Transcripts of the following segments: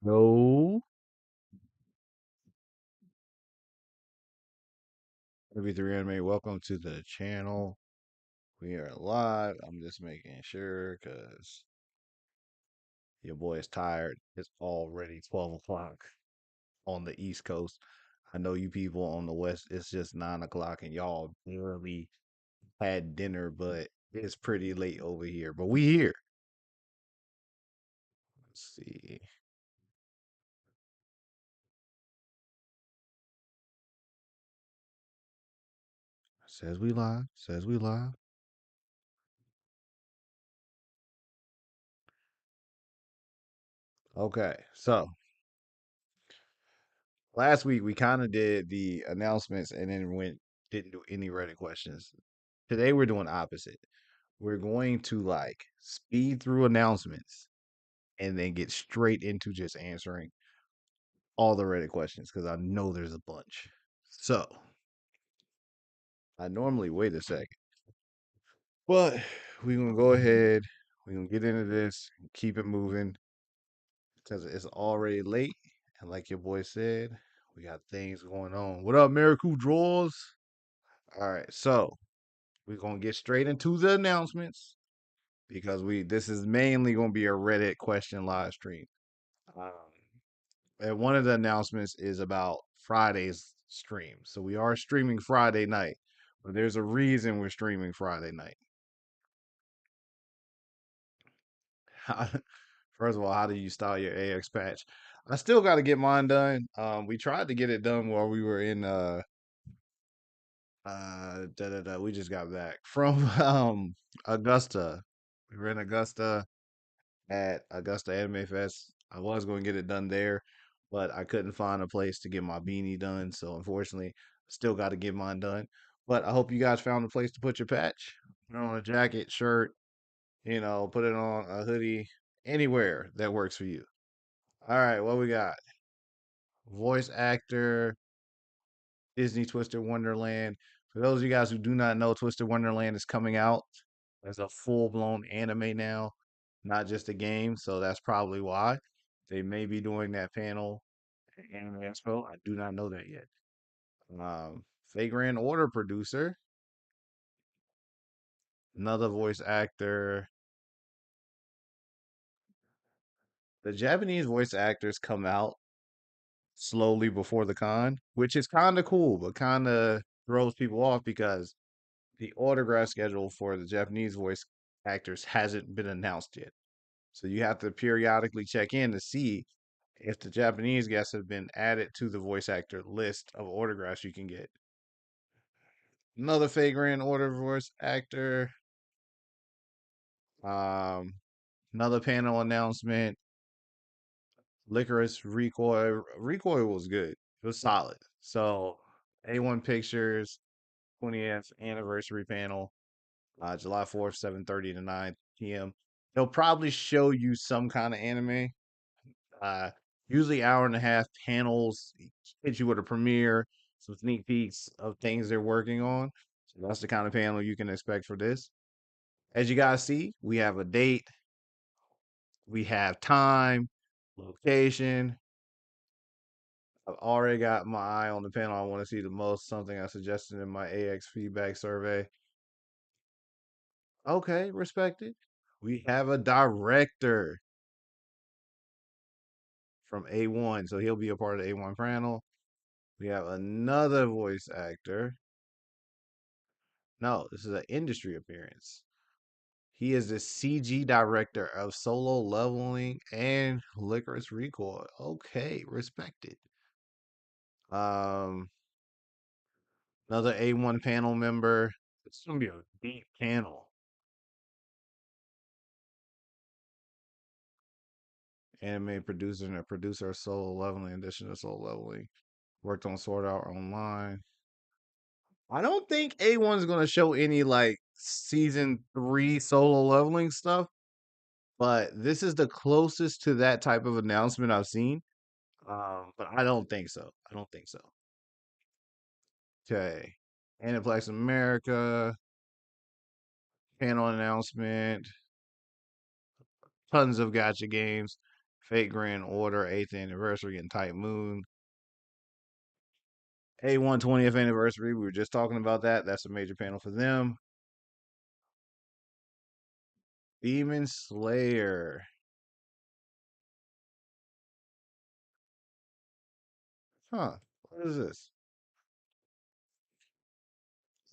No. MV3 Anime, welcome to the channel. We are live. I'm just making sure because your boy is tired. It's already 12 o'clock on the East Coast. I know you people on the West, it's just 9 o'clock and y'all barely had dinner, but it's pretty late over here. But we here. Let's see. Says we live. Says we live. Okay, so last week we kind of did the announcements and then went didn't do any Reddit questions. Today we're doing opposite. We're going to like speed through announcements and then get straight into just answering all the Reddit questions because I know there's a bunch. So I normally wait a second, but we're gonna go ahead. We're gonna get into this, keep it moving because it's already late. And like your boy said, we got things going on. What up, Miracle Draws? All right, so we're gonna get straight into the announcements because we this is mainly gonna be a Reddit question live stream. Um, and one of the announcements is about Friday's stream. So we are streaming Friday night, but there's a reason we're streaming Friday night. First of all, how do you style your AX patch? I still got to get mine done. We tried to get it done while we were in we just got back from Augusta. We were in Augusta at Augusta Anime Fest. I was going to get it done there, but I couldn't find a place to get my beanie done. So unfortunately, still got to get mine done. But I hope you guys found a place to put your patch. Put it on a jacket, shirt, put it on a hoodie, anywhere that works for you. All right, what we got? Voice actor, Disney Twisted Wonderland. For those of you guys who do not know, Twisted Wonderland is coming out as a full blown anime now, not just a game. So that's probably why they may be doing that panel at Anime Expo. I do not know that yet. Flagrant Order producer, another voice actor. The Japanese voice actors come out slowly before the con, which is kind of cool, but kind of throws people off because the autograph schedule for the Japanese voice actors hasn't been announced yet. So you have to periodically check in to see if the Japanese guests have been added to the voice actor list of autographs you can get. Another Flagrant Order voice actor. Um, Another panel announcement. Licorice Recoil. Recoil was good. It was solid. So A1 Pictures 20th anniversary panel, July 4th, 7:30 to 9 p.m. They'll probably show you some kind of anime. Uh, Usually hour and a half panels, hit you with a premiere, some sneak peeks of things they're working on. So that's the kind of panel you can expect for this. As you guys see, we have a date, we have time, location. I've already got my eye on the panel I want to see the most, something I suggested in my AX feedback survey. Okay, respected. We have a director from A1, so he'll be a part of the A1 panel. We have another voice actor. No, this is an industry appearance. He is the CG director of Solo Leveling and Licorice Recoil. Okay, respected. Um, Another A1 panel member. It's gonna be a deep panel. Anime producer and a producer of Solo Leveling, in addition to Solo Leveling. Worked on Sword Art Online. I don't think A1 is gonna show any like season 3 Solo Leveling stuff, but this is the closest to that type of announcement I've seen. But I don't think so. I don't think so. Okay. Aniplex America, panel announcement, tons of gotcha games. Fate Grand Order 8th anniversary and Type Moon. A1 20th anniversary. We were just talking about that. That's a major panel for them. Demon Slayer. Huh. What is this?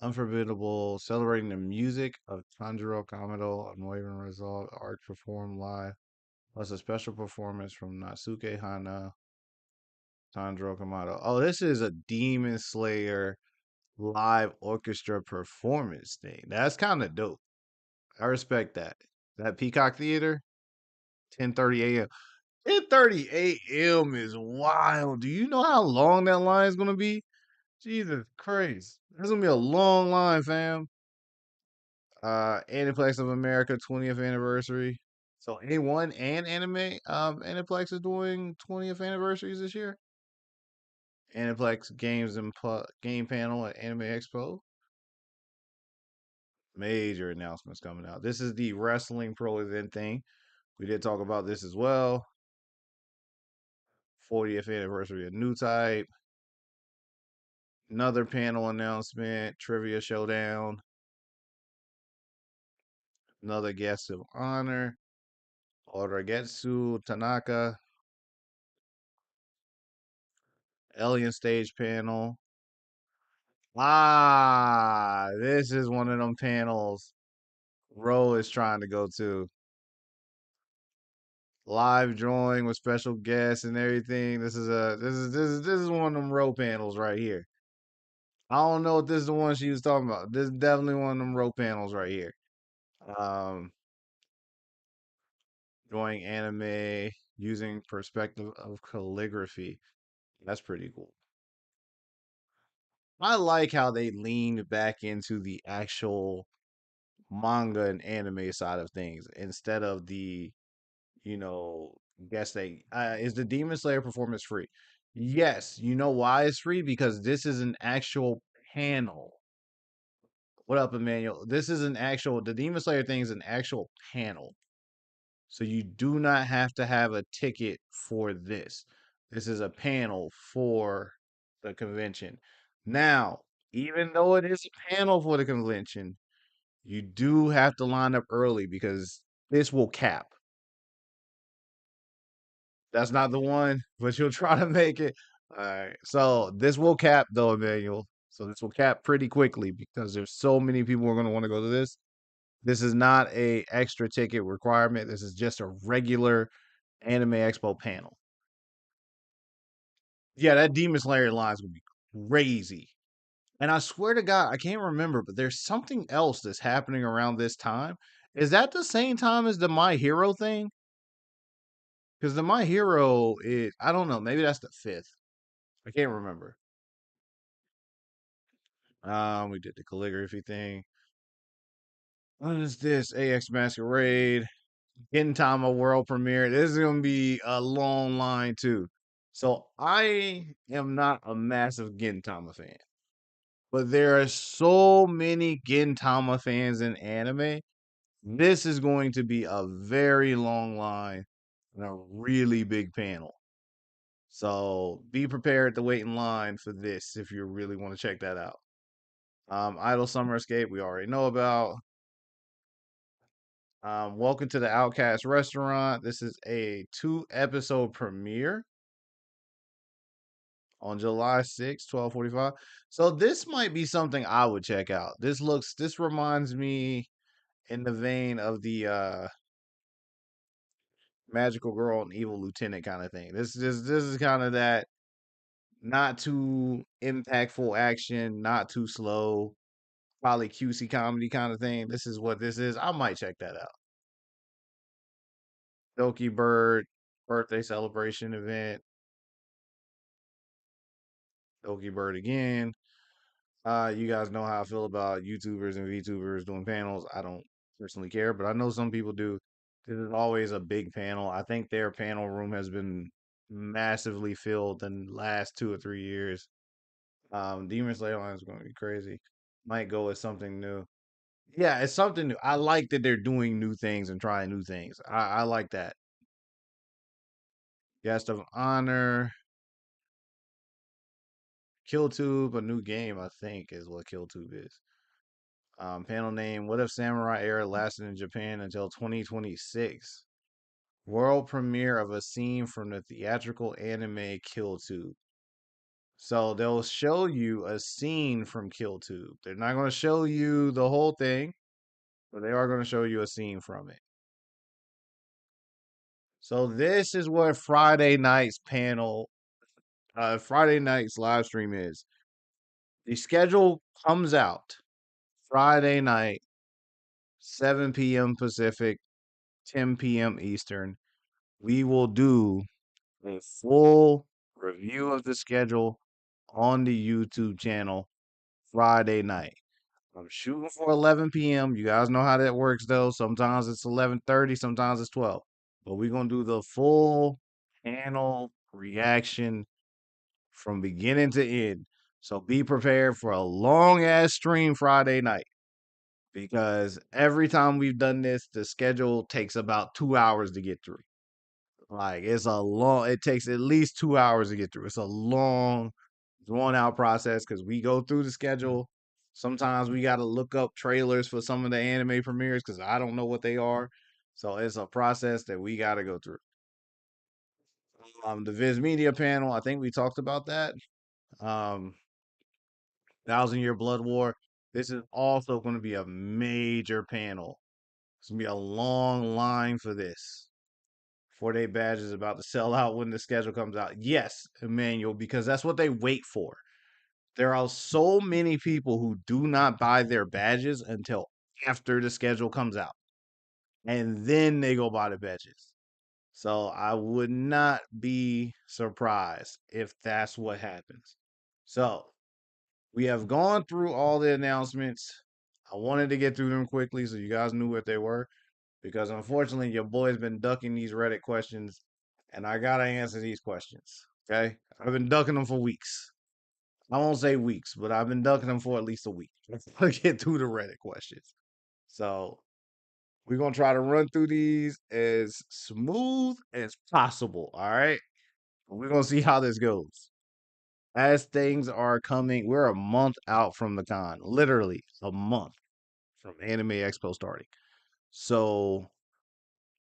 Unforbiddable, celebrating the music of Tanjiro Kamado, Unwavering Resolve, art performed live, plus a special performance from Natsuke Hana, Tanjiro Kamado. Oh, this is a Demon Slayer live orchestra performance thing. That's kind of dope. I respect that. That Peacock Theater, 10:30 a.m. 10:30 a.m. is wild. Do you know how long that line is gonna be? Jesus Christ. There's gonna be a long line, fam. Aniplex of America 20th anniversary. So A1 and Anime Aniplex is doing 20th anniversaries this year. Aniplex Games and Game Panel at Anime Expo. Major announcements coming out. This is the Wrestling Pro event thing. We did talk about this as well. 40th anniversary of New Type. Another panel announcement. Trivia Showdown. Another guest of honor. Oragetsu Tanaka. Alien Stage panel. This is one of them panels Ro is trying to go to. Live drawing with special guests and everything. This is one of them Ro panels right here. I don't know if this is the one she was talking about. This is definitely one of them Ro panels right here. Um, drawing anime using perspective of calligraphy. That's pretty cool. I like how they leaned back into the actual manga and anime side of things instead of the, you know, guess they is the Demon Slayer performance free? Yes. You know why it's free? Because this is an actual panel. What up, Emmanuel? This is an actual the Demon Slayer thing is an actual panel. So you do not have to have a ticket for this. This is a panel for the convention. Now, even though it is a panel for the convention, you do have to line up early because this will cap. That's not the one, but you'll try to make it. All right. So this will cap though, Emmanuel. So this will cap pretty quickly because there's so many people who are going to want to go to this. This is not a extra ticket requirement. This is just a regular Anime Expo panel. Yeah, that Demon Slayer line is gonna be crazy. And I swear to God, I can't remember, but there's something else that's happening around this time. Is that the same time as the My Hero thing? Because the My Hero is, I don't know, maybe that's the fifth. I can't remember. We did the calligraphy thing. What is this? AX Masquerade. Gintama world premiere. This is gonna be a long line too. So I am not a massive Gintama fan, but there are so many Gintama fans in anime. This is going to be a very long line and a really big panel. So be prepared to wait in line for this if you really want to check that out. Idle Summer Escape, we already know about. Welcome to the Outcast Restaurant. This is a 2 episode premiere on July 6th, 12:45. So this might be something I would check out. This reminds me in the vein of the Magical Girl and Evil Lieutenant kind of thing. This is kind of that not too impactful action, not too slow, probably cutesy comedy kind of thing. This is what this is. I might check that out. Doki Bird birthday celebration event. Doki Bird again. You guys know how I feel about YouTubers and VTubers doing panels. I don't personally care, but I know some people do. This is always a big panel. I think their panel room has been massively filled in the last 2 or 3 years. Demon Slayer line is going to be crazy. Might go with something new. Yeah, it's something new. I like that they're doing new things and trying new things. I like that. Guest of honor, KillTube, a new game, I think, is what KillTube is. Panel name: What if Samurai era lasted in Japan until 2026? World premiere of a scene from the theatrical anime KillTube. So they'll show you a scene from KillTube. They're not going to show you the whole thing, but they are going to show you a scene from it. So this is what Friday night's live stream is. The schedule comes out Friday night, 7 p.m. Pacific, 10 p.m. Eastern. We will do a full review of the schedule on the YouTube channel Friday night. I'm shooting for 11 p.m. You guys know how that works, though. Sometimes it's 11:30, sometimes it's 12. But we're gonna do the full panel reaction from beginning to end. So be prepared for a long ass stream Friday night because every time we've done this, the schedule takes about 2 hours to get through. Like it takes at least 2 hours to get through. It's a long, drawn out process because we go through the schedule. Sometimes we got to look up trailers for some of the anime premieres because I don't know what they are. So it's a process that we got to go through. The Viz Media panel, I think we talked about that. Um, Thousand Year Blood War. This is also going to be a major panel. It's going to be a long line for this. 4-day badge is about to sell out when the schedule comes out. Yes, Emmanuel, because that's what they wait for. There are so many people who do not buy their badges until after the schedule comes out. And then they go buy the badges. So I would not be surprised if that's what happens. So we have gone through all the announcements. I wanted to get through them quickly so you guys knew what they were because unfortunately your boy's been ducking these Reddit questions and I got to answer these questions. Okay? I've been ducking them for weeks. I won't say weeks, but I've been ducking them for at least a week to get through the Reddit questions. So we're gonna try to run through these as smooth as possible. All right. We're gonna see how this goes. As things are coming, we're a month out from the con. Literally a month from Anime Expo starting. So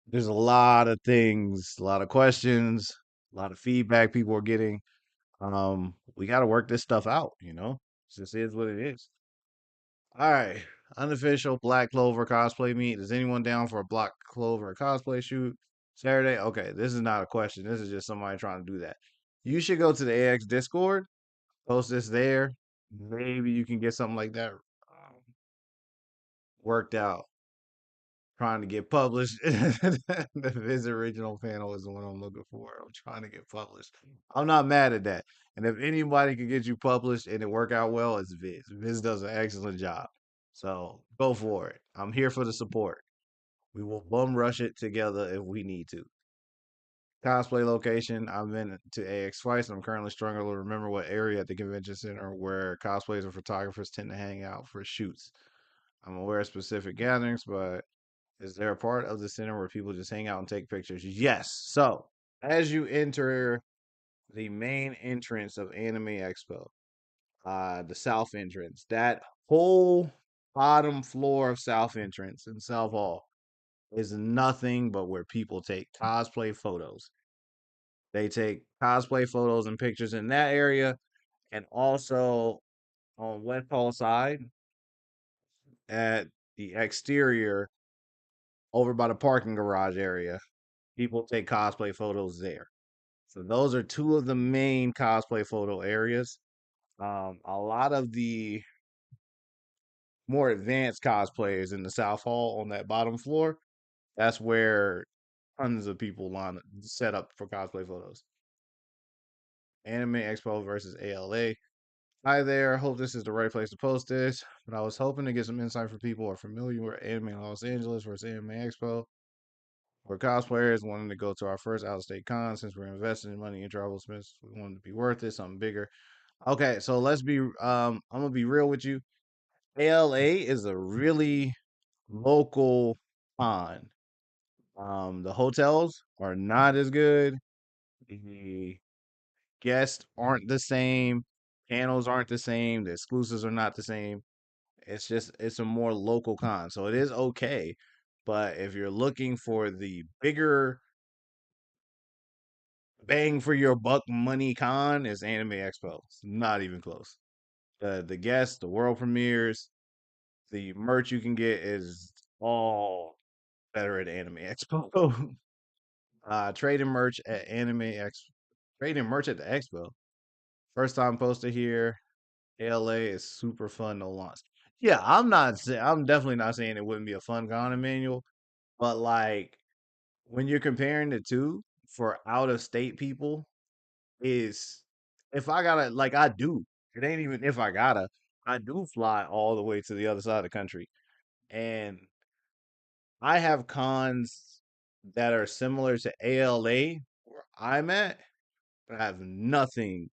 there's a lot of things, a lot of questions, a lot of feedback people are getting. We gotta work this stuff out. It just is what it is. All right. Unofficial Black Clover cosplay meet. Is anyone down for a Black Clover cosplay shoot Saturday? Okay, this is not a question. This is just somebody trying to do that. You should go to the AX Discord, post this there. Maybe you can get something like that worked out. Trying to get published. The Viz original panel is the one I'm looking for. I'm trying to get published. I'm not mad at that. And if anybody can get you published and it work out well, it's Viz. Viz does an excellent job. So go for it. I'm here for the support. We will bum rush it together if we need to. Cosplay location. I've been to AX twice. And I'm currently struggling to remember what area at the convention center where cosplayers and photographers tend to hang out for shoots. I'm aware of specific gatherings, but is there a part of the center where people just hang out and take pictures? Yes. So as you enter the main entrance of Anime Expo, the south entrance, that whole bottom floor of south entrance in South Hall is nothing but where people take cosplay photos. They take cosplay photos and pictures in that area, and also on West Hall side at the exterior over by the parking garage area. People take cosplay photos there. So those are two of the main cosplay photo areas. A lot of the more advanced cosplayers in the South Hall on that bottom floor, that's where tons of people line set up for cosplay photos. Anime Expo versus ALA. Hi there. Hope this is the right place to post this. But I was hoping to get some insight from people who are familiar with Anime in Los Angeles versus Anime Expo. We're cosplayers wanting to go to our first out of state con since we're investing in money in travel expenses. We want it to be worth it, something bigger. Okay, so let's be I'm gonna be real with you. ALA is a really local con. The hotels are not as good. The guests aren't the same, panels aren't the same, the exclusives are not the same. It's a more local con, so it is okay. But if you're looking for the bigger bang for your buck money con, is Anime Expo. It's not even close. The guests, the world premieres, the merch you can get is all better at Anime Expo. Trading merch at Anime Expo. Trading merch at the Expo. First time posted here. LA is super fun to launch. Yeah, I'm definitely not saying it wouldn't be a fun con, Emmanuel, but like when you're comparing the two for out of state people, is if I gotta like I do. It ain't even if I gotta. I do fly all the way to the other side of the country. And I have cons that are similar to ALA where I'm at, but I have nothing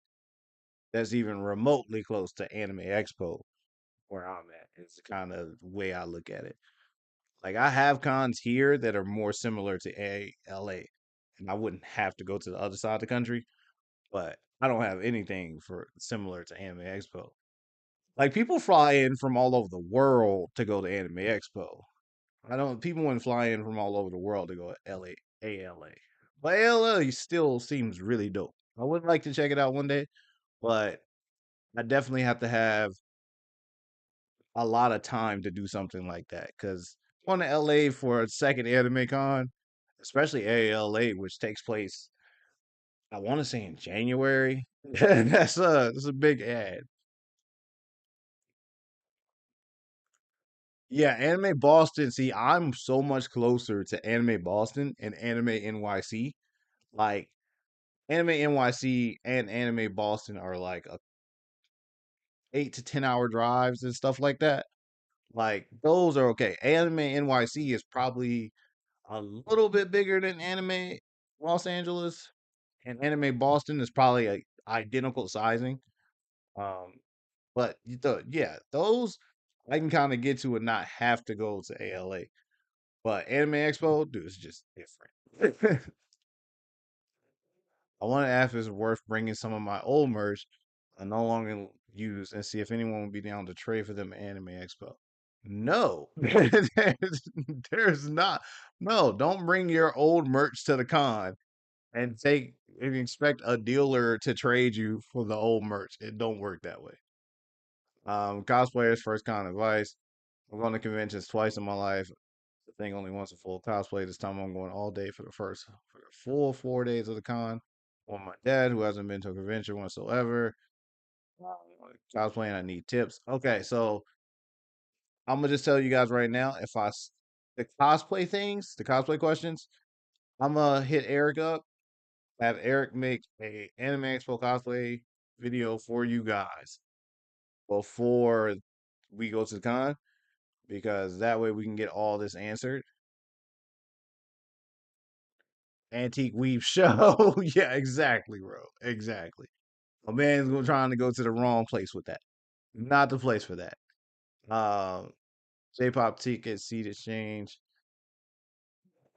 that's even remotely close to Anime Expo where I'm at. It's kind of the way I look at it. Like I have cons here that are more similar to ALA, and I wouldn't have to go to the other side of the country, but I don't have anything for similar to Anime Expo. Like people fly in from all over the world to go to Anime Expo. I don't. People wouldn't fly in from all over the world to go to ALA. But ALA still seems really dope. I would like to check it out one day, but I definitely have to have a lot of time to do something like that. Because going to LA for a second anime con, especially ALA, which takes place, I want to say in January. That's a big ad. Yeah, Anime Boston. See, I'm so much closer to Anime Boston and Anime NYC. Like Anime NYC and Anime Boston are like a 8 to 10 hour drives and stuff like that. Like those are okay. Anime NYC is probably a little bit bigger than Anime Los Angeles, and Anime Boston is probably a identical sizing. Um, but yeah, those I can kind of get to and not have to go to ALA. But Anime Expo, dude, it's just different. I want to ask if it's worth bringing some of my old merch I no longer use and see if anyone would be down to trade for them at Anime Expo. No, there's not. No, don't bring your old merch to the con and take and expect a dealer to trade you for the old merch. It don't work that way. Cosplayers first con advice. I'm going to conventions twice in my life. The thing only once a full cosplay. This time I'm going all day for the full 4 days of the con. On my dad, who hasn't been to a convention whatsoever. Cosplaying, I need tips. Okay, so I'm gonna just tell you guys right now, the cosplay things, the cosplay questions, I'm gonna hit Eric up, have Eric make a Anime Expo cosplay video for you guys before we go to the con, because that way we can get all this answered. Antique Weave Show. Yeah, exactly, bro. Exactly. A man's trying to go to the wrong place with that. Not the place for that. Um, J-pop ticket, seat exchange.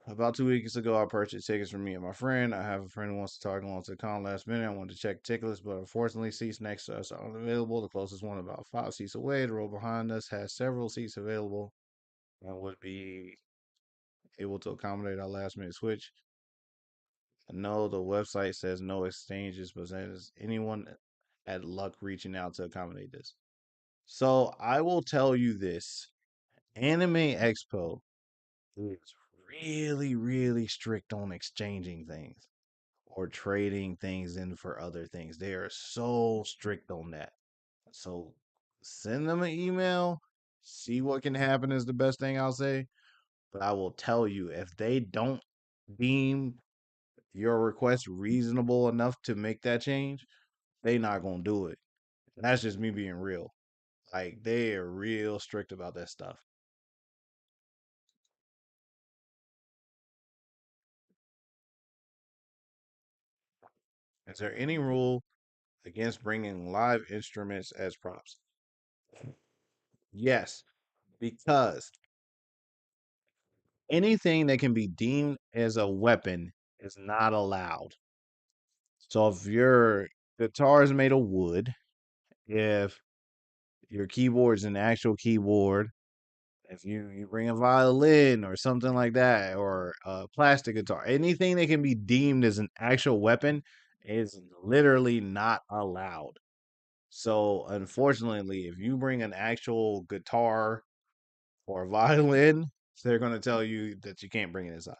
About 2 weeks ago, I purchased tickets for me and my friend. I have a friend who wants to tag along to the con last minute. I wanted to check tickets, but unfortunately, seats next to us are unavailable. The closest one about 5 seats away. The row behind us has several seats available and would be able to accommodate our last minute switch. I know the website says no exchanges, but says anyone had luck reaching out to accommodate this. So I will tell you this: Anime Expo is really, really strict on exchanging things or trading things in for other things. They are so strict on that. So send them an email, see what can happen is the best thing I'll say. But I will tell you if they don't deem your request reasonable enough to make that change, they not gonna do it. That's just me being real. Like they are real strict about that stuff. Is there any rule against bringing live instruments as props? Yes, because anything that can be deemed as a weapon is not allowed. So if your guitar is made of wood, if your keyboard is an actual keyboard, if you bring a violin or something like that, or a plastic guitar, anything that can be deemed as an actual weapon is literally not allowed. So unfortunately, if you bring an actual guitar or a violin, they're going to tell you that you can't bring it inside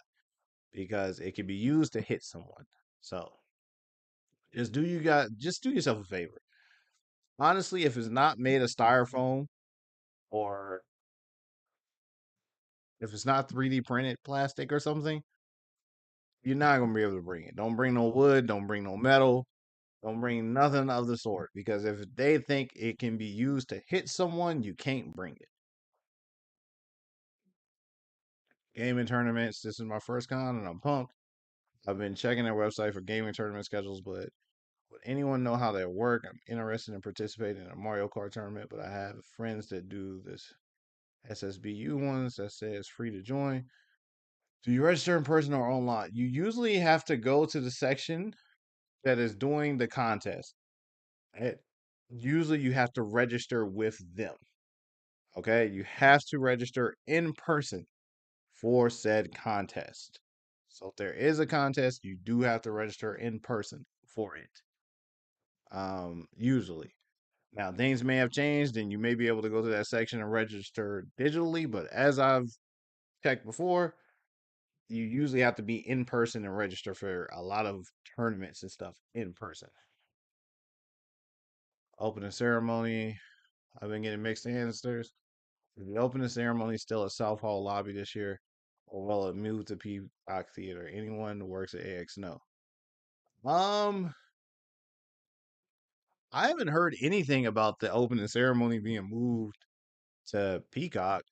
because it can be used to hit someone. So just do yourself a favor. Honestly, if it's not made of styrofoam or if it's not 3D printed plastic or something, you're not gonna be able to bring it. Don't bring no wood, don't bring no metal, don't bring nothing of the sort. Because if they think it can be used to hit someone, you can't bring it. Gaming tournaments, this is my first con and I'm pumped. I've been checking their website for gaming tournament schedules, but would anyone know how they work? I'm interested in participating in a Mario Kart tournament, but I have friends that do this SSBU ones that say it's free to join. Do you register in person or online? You usually have to go to the section that is doing the contest. It, usually you have to register with them. Okay. You have to register in person for said contest. So if there is a contest, you do have to register in person for it. Usually. Now things may have changed and you may be able to go to that section and register digitally, but as I've checked before, you usually have to be in person and register for a lot of tournaments and stuff in person. Opening ceremony, I've been getting mixed answers. The opening ceremony is still at South Hall lobby this year, or will it move to Peacock Theater? Anyone who works at AX know. Um, I haven't heard anything about the opening ceremony being moved to Peacock.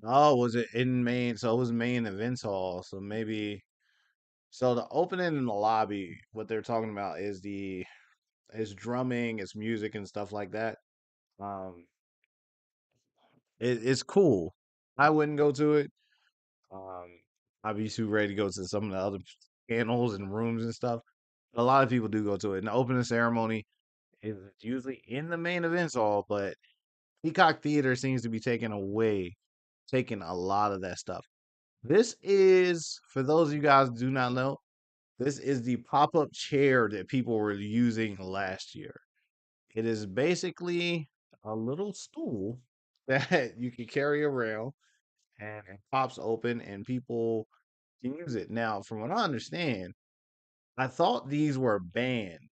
Oh, was it in main? So it was main events hall. So maybe so the opening in the lobby, what they're talking about is the it's drumming, it's music and stuff like that. Um, it's cool. I wouldn't go to it. Um, I'd be too ready to go to some of the other panels and rooms and stuff. A lot of people do go to it. And the opening ceremony is usually in the main events hall, but Peacock Theater seems to be taking a lot of that stuff. This is, for those of you guys who do not know, this is the pop-up chair that people were using last year. It is basically a little stool that you can carry around and it pops open and people can use it. Now, from what I understand, I thought these were banned,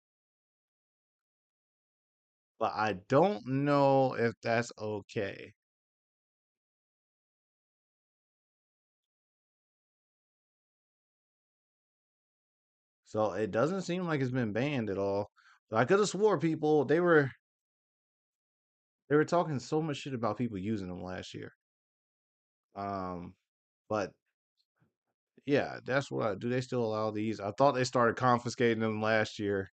but I don't know if that's okay. So it doesn't seem like it's been banned at all. But I could have swore people they were talking so much shit about people using them last year. Um, but yeah, that's what do they still allow these? I thought they started confiscating them last year.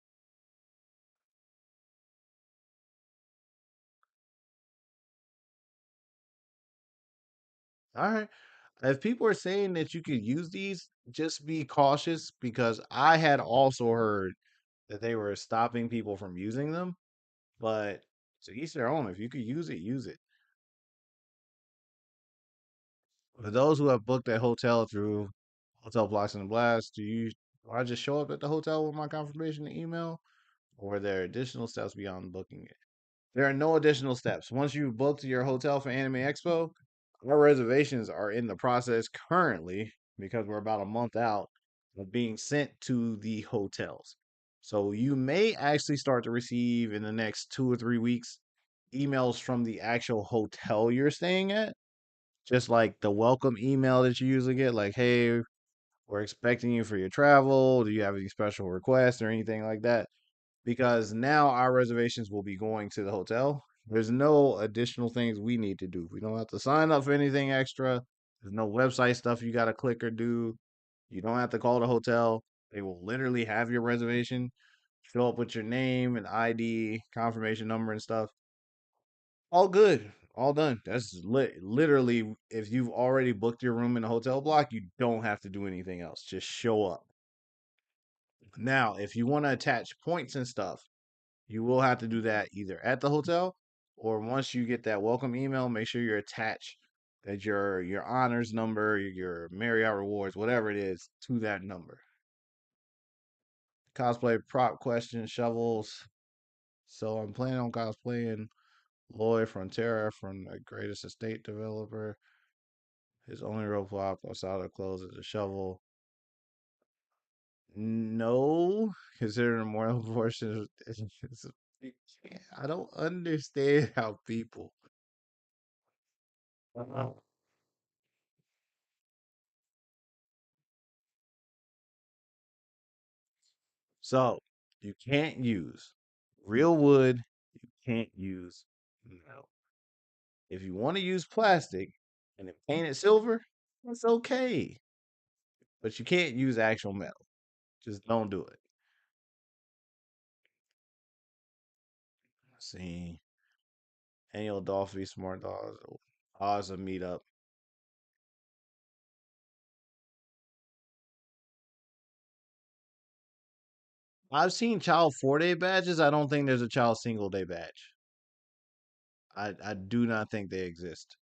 All right. If people are saying that you could use these, just be cautious because I had also heard that they were stopping people from using them. But to each their own. If you could use it, use it. For those who have booked a hotel through Hotel Blocks and Blast, do I just show up at the hotel with my confirmation email, or are there additional steps beyond booking it? There are no additional steps. Once you've booked your hotel for Anime Expo, our reservations are in the process currently because we're about a month out of being sent to the hotels. So you may actually start to receive in the next 2 or 3 weeks emails from the actual hotel you're staying at, just like the welcome email that you usually get, like, hey, we're expecting you for your travel. Do you have any special requests or anything like that? Because now our reservations will be going to the hotel. There's no additional things we need to do. We don't have to sign up for anything extra. There's no website stuff you got to click or do. You don't have to call the hotel. They will literally have your reservation, show up with your name and ID, confirmation number and stuff. All good. All done. That's literally if you've already booked your room in a hotel block, you don't have to do anything else. Just show up. Now, if you want to attach points and stuff, you will have to do that either at the hotel or once you get that welcome email, make sure you attach that your honors number, your Marriott rewards, whatever it is, to that number. Cosplay prop question shovels. So I'm planning on cosplaying Lloyd Frontera from the Greatest Estate Developer. His only real prop outside of clothes is a shovel. No, considering more portion I don't understand how people. So you can't use real wood. You can't use metal. If you want to use plastic and then paint it silver, that's okay. But you can't use actual metal. Just don't do it. Let's see. Annual Dolphy Smart Dogs. Odds of meetup. I've seen child 4 day badges. I don't think there's a child single day badge. I do not think they exist.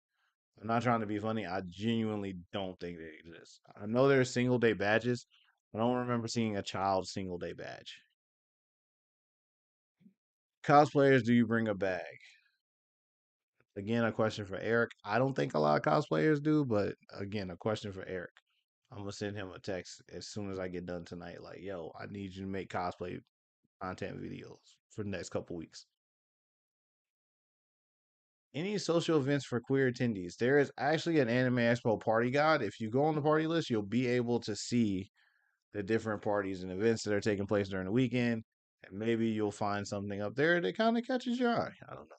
I'm not trying to be funny. I genuinely don't think they exist. I know there's single day badges. I don't remember seeing a child single day badge. Cosplayers, do you bring a bag? Again, a question for Eric. I don't think a lot of cosplayers do, but again, a question for Eric. I'm gonna send him a text as soon as I get done tonight. Like, yo, I need you to make cosplay content videos for the next couple weeks. Any social events for queer attendees? There is actually an Anime Expo party guide. If you go on the party list, you'll be able to see the different parties and events that are taking place during the weekend. And maybe you'll find something up there that kind of catches your eye. I don't know.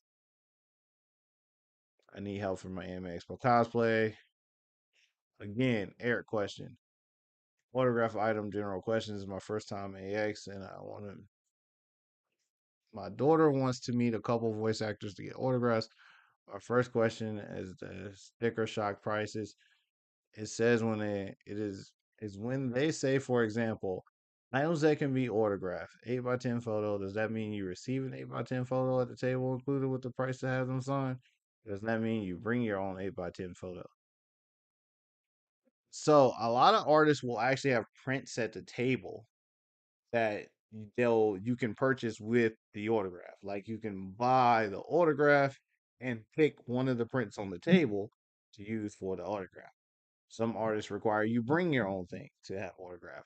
I need help for my Anime Expo cosplay. Again, Eric question. Autograph item general questions. This is my first time AX, and I want to. My daughter wants to meet a couple voice actors to get autographs. Our first question is the sticker shock prices. It says when it is when they say, for example, items that can be autographed, 8x10 photo. Does that mean you receive an 8x10 photo at the table included with the price to have them signed? Does that mean you bring your own 8x10 photo? So a lot of artists will actually have prints at the table that you can purchase with the autograph. Like you can buy the autograph and pick one of the prints on the table to use for the autograph. Some artists require you bring your own thing to have autograph.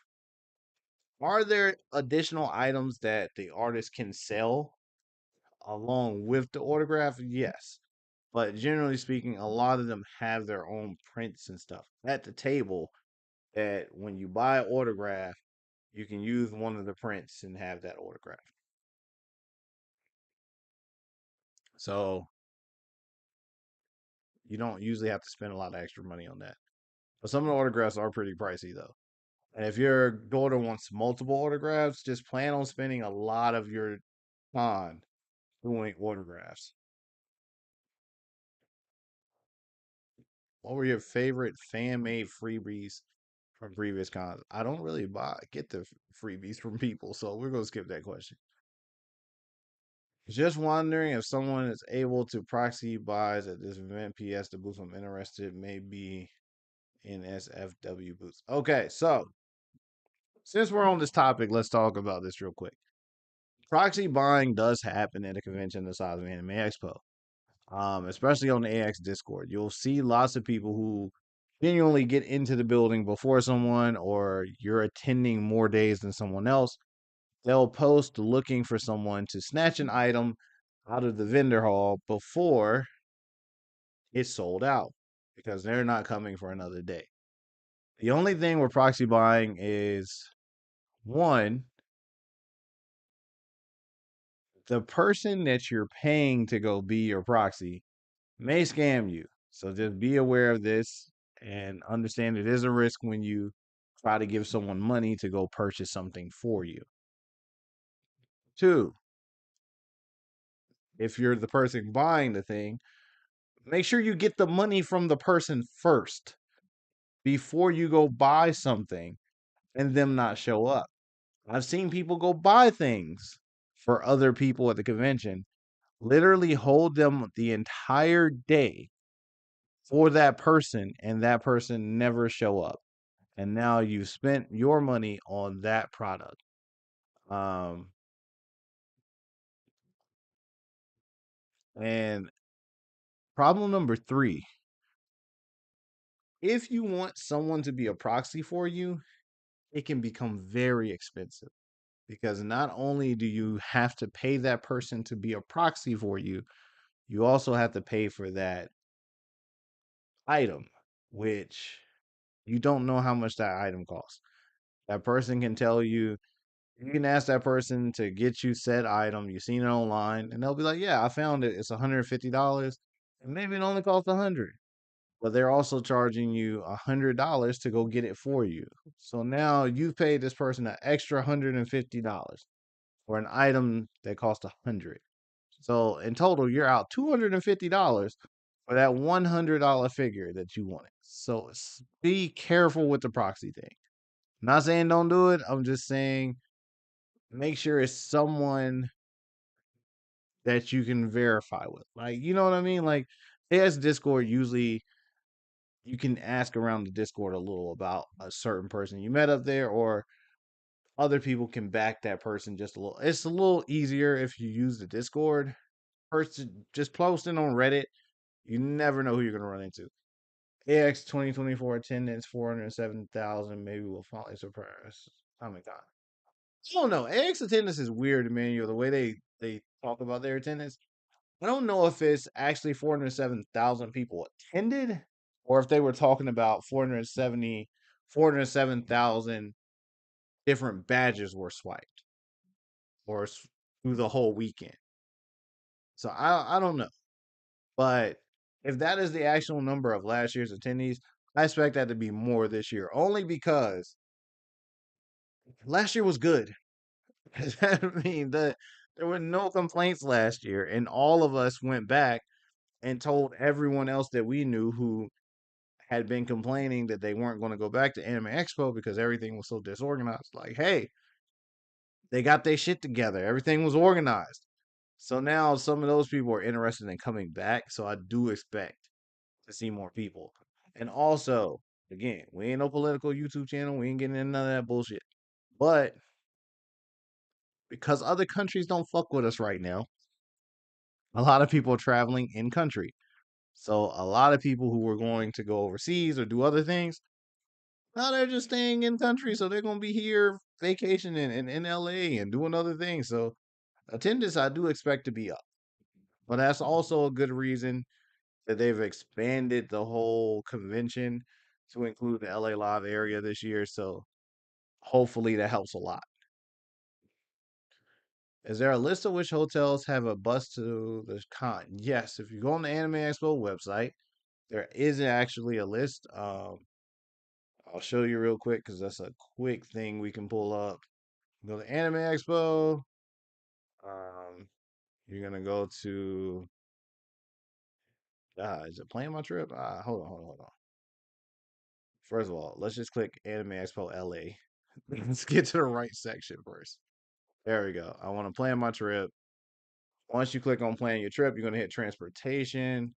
Are there additional items that the artist can sell along with the autograph? Yes. But generally speaking, a lot of them have their own prints and stuff at the table that when you buy an autograph, you can use one of the prints and have that autograph. So you don't usually have to spend a lot of extra money on that. But some of the autographs are pretty pricey though. And if your daughter wants multiple autographs, just plan on spending a lot of your time doing autographs. What were your favorite fan made freebies from previous cons? I don't really get the freebies from people, so we're gonna skip that question. Just wondering if someone is able to proxy buys at this event. PS, the booth I'm interested may be in SFW booths. Okay, so since we're on this topic, let's talk about this real quick. Proxy buying does happen at a convention the size of Anime Expo, especially on the AX Discord. You'll see lots of people who genuinely get into the building before someone, or you're attending more days than someone else. They'll post looking for someone to snatch an item out of the vendor hall before it's sold out because they're not coming for another day. The only thing with proxy buying is one, the person that you're paying to go be your proxy may scam you. So just be aware of this and understand it is a risk when you try to give someone money to go purchase something for you. Two, if you're the person buying the thing, Make sure you get the money from the person first before you go buy something and them not show up. I've seen people go buy things for other people at the convention, literally hold them the entire day for that person, and that person never show up. And now you've spent your money on that product. Um, and problem number three, if you want someone to be a proxy for you, it can become very expensive because not only do you have to pay that person to be a proxy for you, you also have to pay for that item, which you don't know how much that item costs. That person can tell you, you can ask that person to get you said item, you've seen it online, and they'll be like, yeah, I found it. It's $150. And maybe it only costs 100. But they're also charging you $100 to go get it for you. So now you've paid this person an extra $150 for an item that cost 100. So in total, you're out $250 for that $100 figure that you wanted. So be careful with the proxy thing. I'm not saying don't do it. I'm just saying make sure it's someone that you can verify with. Like, you know what I mean? Like, as Discord, usually you can ask around the Discord a little about a certain person you met up there, or other people can back that person just a little. It's a little easier if you use the Discord. Person just posting on Reddit, you never know who you're gonna run into. AX 2024 attendance 407,000. Maybe we'll finally surpass Comic Con. I don't know. AX attendance is weird, Emmanuel. The way they talk about their attendance. I don't know if it's actually 407,000 people attended, or if they were talking about 407,000 different badges were swiped, or through the whole weekend. So I don't know. But if that is the actual number of last year's attendees, I expect that to be more this year, only because last year was good. I mean, there were no complaints last year, and all of us went back and told everyone else that we knew who had been complaining that they weren't going to go back to Anime Expo because everything was so disorganized. Like, hey, they got their shit together. Everything was organized. So now some of those people are interested in coming back. So I do expect to see more people. And also, again, we ain't no political YouTube channel. We ain't getting into none of that bullshit. But because other countries don't fuck with us right now, a lot of people are traveling in country. So a lot of people who were going to go overseas or do other things, now they're just staying in country. So they're going to be here vacationing in LA and doing other things. So attendance, I do expect to be up. But that's also a good reason that they've expanded the whole convention to include the LA Live area this year. So hopefully that helps a lot. Is there a list of which hotels have a bus to the con? Yes, if you go on the Anime Expo website, there is actually a list. I'll show you real quick because that's a quick thing we can pull up. Go to Anime Expo. Um, you're gonna go to. Is it playing my trip? Hold on. First of all, let's just click Anime Expo LA. Let's get to the right section first. There we go. I want to plan my trip. Once you click on plan your trip, you're gonna hit transportation.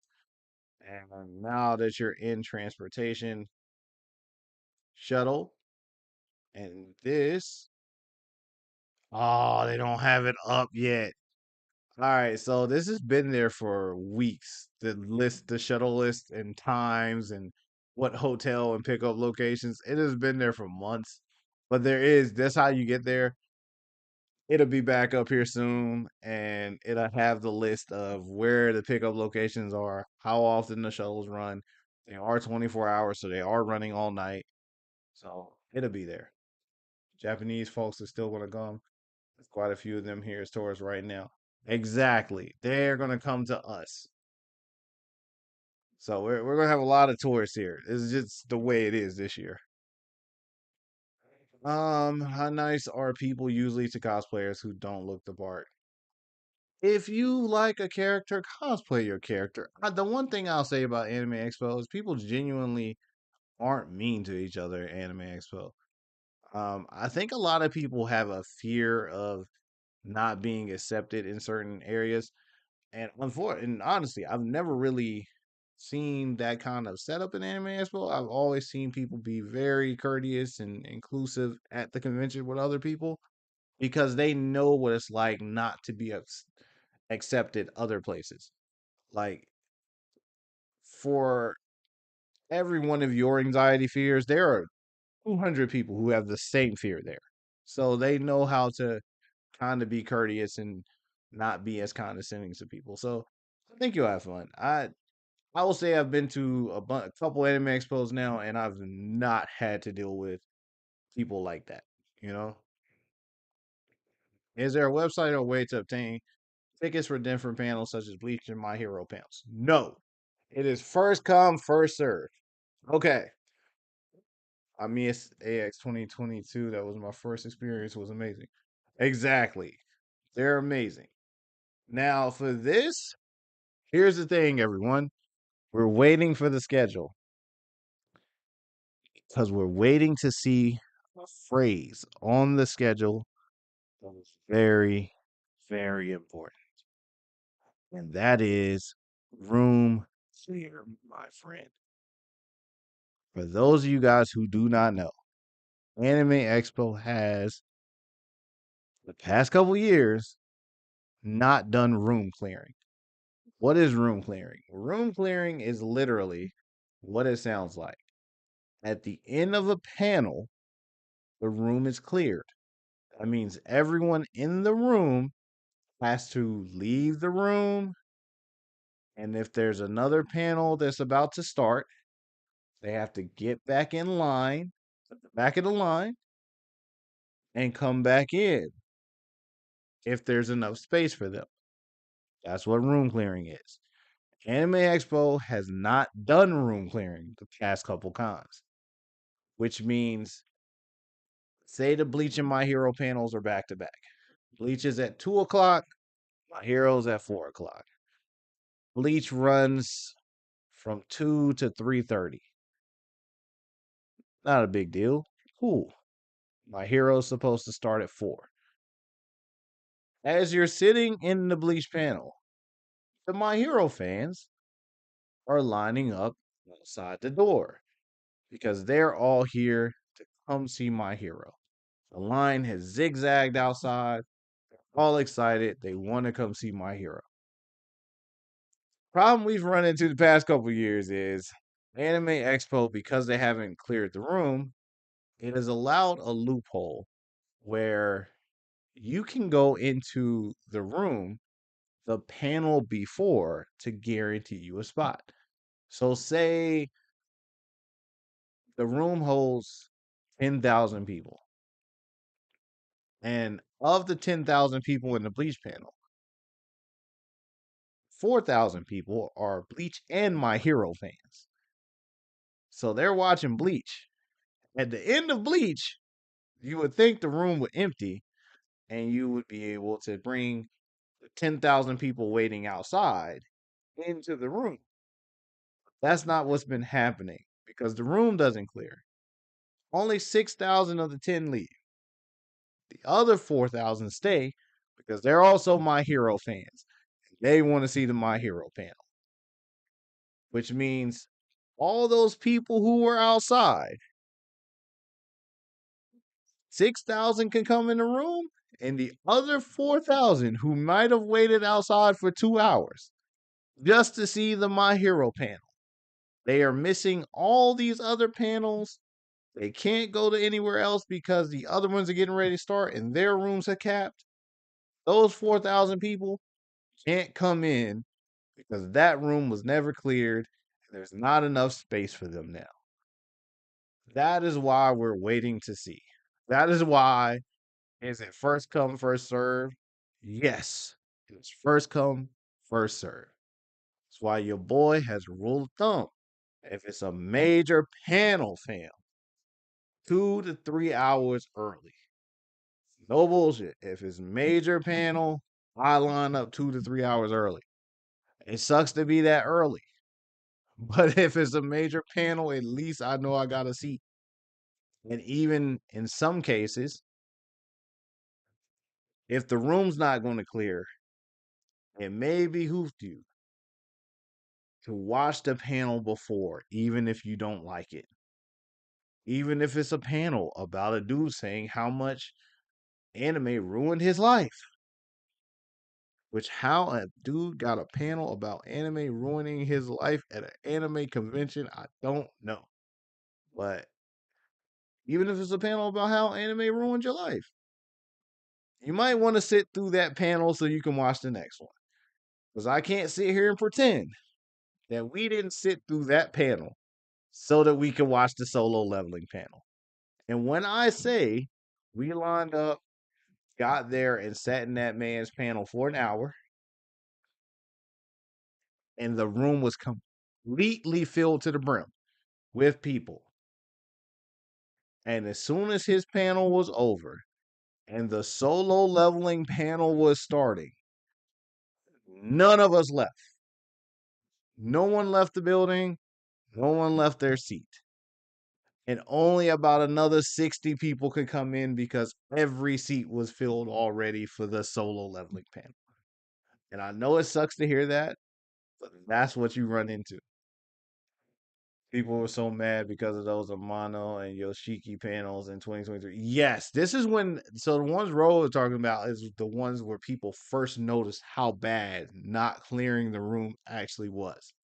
And now that you're in transportation, shuttle, and this. Oh, they don't have it up yet. All right, so this has been there for weeks. The list, the shuttle list, and times, and what hotel and pickup locations. It has been there for months. But that's how you get there. It'll be back up here soon, and it'll have the list of where the pickup locations are, how often the shuttles run. They are 24 hours, so they are running all night. So it'll be there. Japanese folks are still going to come. There's quite a few of them here as tourists right now. Exactly. They're going to come to us. So we're going to have a lot of tourists here. It's just the way it is this year. How nice are people usually to cosplayers who don't look the part? If you like a character, cosplay your character. The one thing I'll say about Anime Expo is people genuinely aren't mean to each other at Anime Expo. I think a lot of people have a fear of not being accepted in certain areas. And honestly, I've never really seen that kind of setup in Anime Expo. I've always seen people be very courteous and inclusive at the convention with other people because they know what it's like not to be accepted other places. Like for every one of your anxiety fears, there are 200 people who have the same fear there. So they know how to kind of be courteous and not be as condescending to people. So I think you'll have fun. I will say I've been to a couple anime expos now, and I've not had to deal with people like that. You know, is there a website or a way to obtain tickets for different panels such as Bleach and My Hero panels? No, it is first come, first serve. Okay, I missed AX 2022. That was my first experience. It was amazing. Exactly, they're amazing. Now for this, here's the thing, everyone. We're waiting for the schedule because we're waiting to see a phrase on the schedule that is very, very important. And that is room clear, my friend. For those of you guys who do not know, Anime Expo has, the past couple years, not done room clearing. What is room clearing? Room clearing is literally what it sounds like. At the end of a panel, the room is cleared. That means everyone in the room has to leave the room. And if there's another panel that's about to start, they have to get back in line, at the back of the line, and come back in if there's enough space for them. That's what room clearing is. Anime Expo has not done room clearing the past couple cons, which means, say the Bleach and My Hero panels are back to back. Bleach is at 2 o'clock, My Hero's at 4 o'clock. Bleach runs from 2 to 3:30. Not a big deal. Cool. My Hero's supposed to start at 4. As you're sitting in the Bleach panel, the My Hero fans are lining up outside the door because they're all here to come see My Hero. The line has zigzagged outside, all excited. They want to come see My Hero. Problem we've run into the past couple years is Anime Expo, because they haven't cleared the room, it has allowed a loophole where you can go into the room the panel before to guarantee you a spot. So, say the room holds 10,000 people, and of the 10,000 people in the Bleach panel, 4,000 people are Bleach and My Hero fans. So, they're watching Bleach. At the end of Bleach, you would think the room would empty and you would be able to bring the 10,000 people waiting outside into the room. That's not what's been happening because the room doesn't clear. Only 6,000 of the 10 leave. The other 4,000 stay because they're also My Hero fans. They want to see the My Hero panel, which means all those people who were outside, 6,000 can come in the room, and the other 4,000 who might have waited outside for 2 hours just to see the My Hero panel. They are missing all these other panels. They can't go to anywhere else because the other ones are getting ready to start and their rooms are capped. Those 4,000 people can't come in because that room was never cleared and there's not enough space for them now. That is why we're waiting to see. That is why, is it first come, first serve? Yes, it's first come, first serve. That's why your boy has a rule of thumb. If it's a major panel, fam, 2 to 3 hours early. No bullshit. If it's major panel, I line up 2 to 3 hours early. It sucks to be that early, but if it's a major panel, at least I know I got a seat. And even in some cases, if the room's not going to clear, it may behoove you to watch the panel before, even if you don't like it. Even if it's a panel about a dude saying how much anime ruined his life. Which, how a dude got a panel about anime ruining his life at an anime convention, I don't know. But even if it's a panel about how anime ruined your life, you might want to sit through that panel so you can watch the next one. Because I can't sit here and pretend that we didn't sit through that panel so that we can watch the solo leveling panel. And when I say we lined up, got there, and sat in that man's panel for an hour, and the room was completely filled to the brim with people. And as soon as his panel was over and the solo leveling panel was starting, none of us left. No one left the building. No one left their seat. And only about another 60 people could come in because every seat was filled already for the solo leveling panel. And I know it sucks to hear that, but that's what you run into. People were so mad because of those Amano and Yoshiki panels in 2023. Yes, this is when, so the ones Ro is talking about is the ones where people first noticed how bad not clearing the room actually was.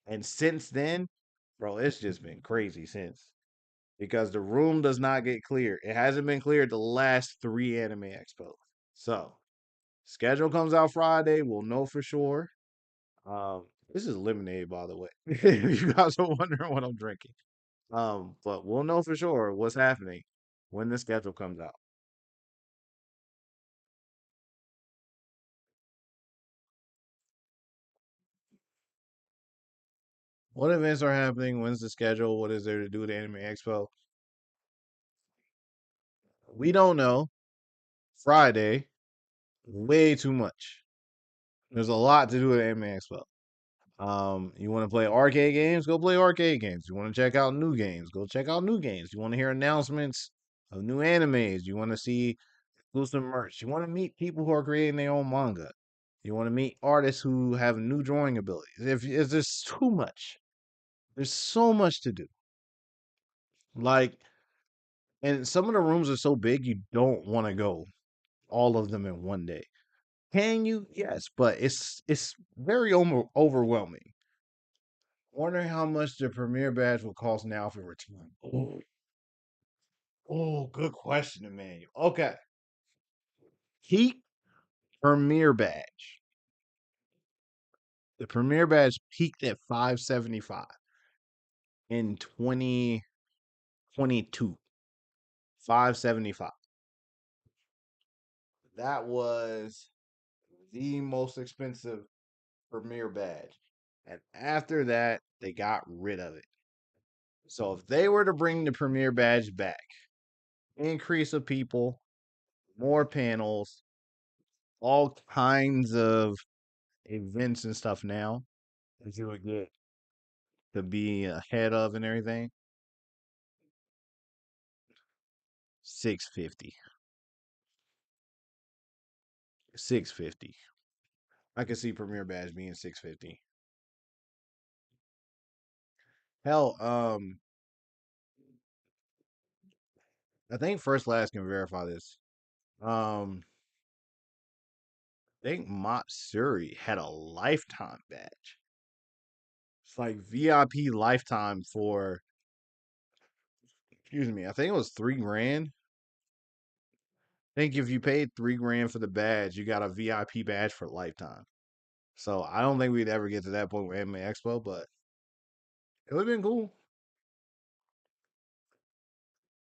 And since then, bro, it's just been crazy since. Because the room does not get cleared. It hasn't been cleared the last 3 anime expos. So, schedule comes out Friday. We'll know for sure. This is lemonade, by the way. If you guys are wondering what I'm drinking. But we'll know for sure what's happening when the schedule comes out. What events are happening? When's the schedule? What is there to do at the Anime Expo? We don't know. Friday, way too much. There's a lot to do at Anime Expo. You want to play arcade games? Go play arcade games. You want to check out new games? Go check out new games. You want to hear announcements of new animes? You want to see exclusive merch? You want to meet people who are creating their own manga? You want to meet artists who have new drawing abilities? If there's too much, there's so much to do. Like, and some of the rooms are so big you don't want to go all of them in one day. Can you? Yes, but it's very overwhelming. Wondering how much the premiere badge will cost now for return. Oh, good question, Emmanuel. Okay. Peak premiere badge. The premiere badge peaked at 575 in 2022. 575. That was the most expensive premiere badge. And after that, they got rid of it. So if they were to bring the premiere badge back, increase of people, more panels, all kinds of events and stuff now that you would get to be ahead of and everything. 650. 650. I could see Premier Badge being 650. Hell, I think First Last can verify this. I think Matsuri had a lifetime badge. It's like VIP lifetime for, excuse me, I think it was 3 grand. I think if you paid 3 grand for the badge, you got a VIP badge for lifetime. So I don't think we'd ever get to that point with Anime Expo, but it would have been cool.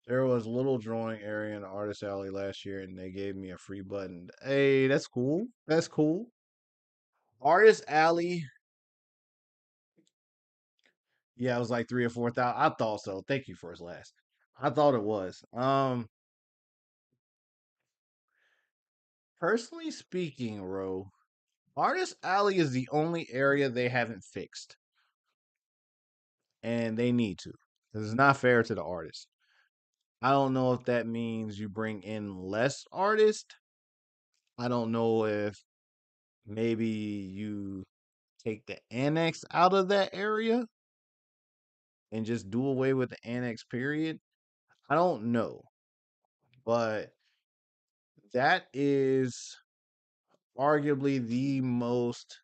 There was a little drawing area in the artist alley last year, and they gave me a free button. Hey, that's cool. That's cool. Artist alley, yeah, it was like 3 or 4 thousand. I thought so. Thank you, First Last. I thought it was. Personally speaking, Ro, Artist Alley is the only area they haven't fixed, and they need to. 'Cause it's not fair to the artists. I don't know if that means you bring in less artists. I don't know if maybe you take the annex out of that area and just do away with the annex period. I don't know, but that is arguably the most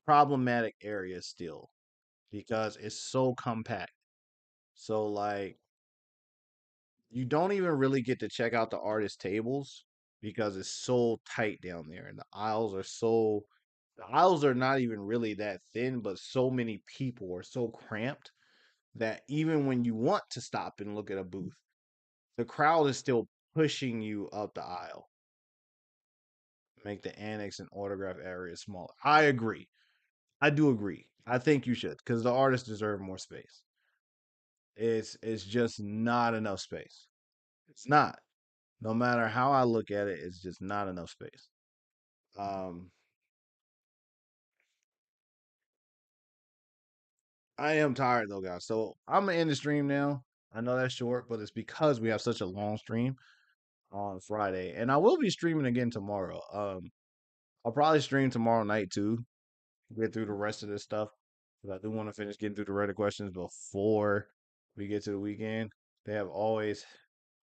problematic area still because it's so compact. So like you don't even really get to check out the artist tables because it's so tight down there and the aisles are not even really that thin, but so many people are so cramped that even when you want to stop and look at a booth, the crowd is still pushing you up the aisle. Make the annex and autograph area smaller. I agree. I do agree. I think you should because the artists deserve more space. It's just not enough space. It's not. No matter how I look at it, it's just not enough space. Um, I am tired though, guys. So I'm gonna end the stream now. I know that's short, but it's because we have such a long stream on Friday, and I will be streaming again tomorrow. I'll probably stream tomorrow night too. Get through the rest of this stuff because I do want to finish getting through the Reddit questions before we get to the weekend. They have always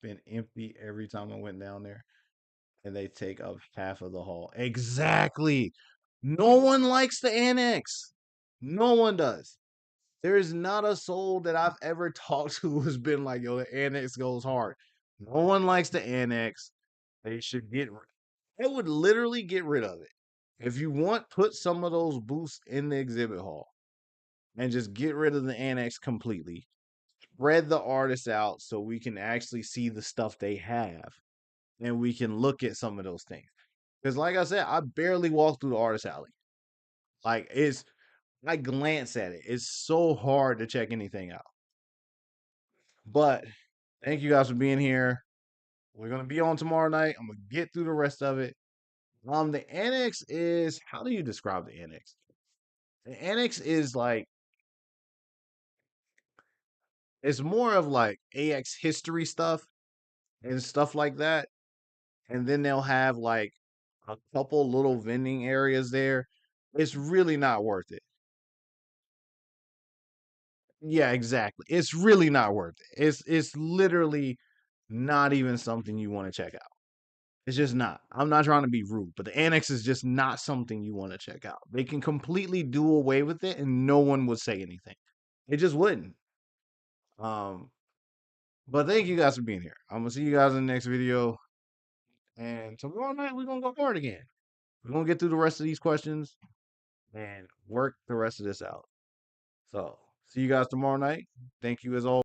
been empty every time I went down there, and they take up half of the hall. Exactly. No one likes the annex. No one does. There is not a soul that I've ever talked to who's been like, yo, the annex goes hard. No one likes the annex. They should it would literally get rid of it. If you want, put some of those booths in the exhibit hall and just get rid of the annex completely. Spread the artists out so we can actually see the stuff they have and we can look at some of those things. Because, like I said, I barely walk through the artist alley. I glance at it. It's so hard to check anything out. But thank you guys for being here. We're gonna be on tomorrow night. I'm gonna get through the rest of it. The annex is how do you describe the annex? The annex is like it's more of like AX history stuff and stuff like that. And then they'll have like a couple little vending areas there. It's really not worth it. Yeah, exactly. It's really not worth it. It's literally not even something you want to check out. It's just not. I'm not trying to be rude, but the annex is just not something you want to check out. They can completely do away with it and no one would say anything. It just wouldn't. Um, but thank you guys for being here. I'm gonna see you guys in the next video. And tomorrow night we're gonna go hard again. We're gonna get through the rest of these questions and work the rest of this out. So see you guys tomorrow night. Thank you as always.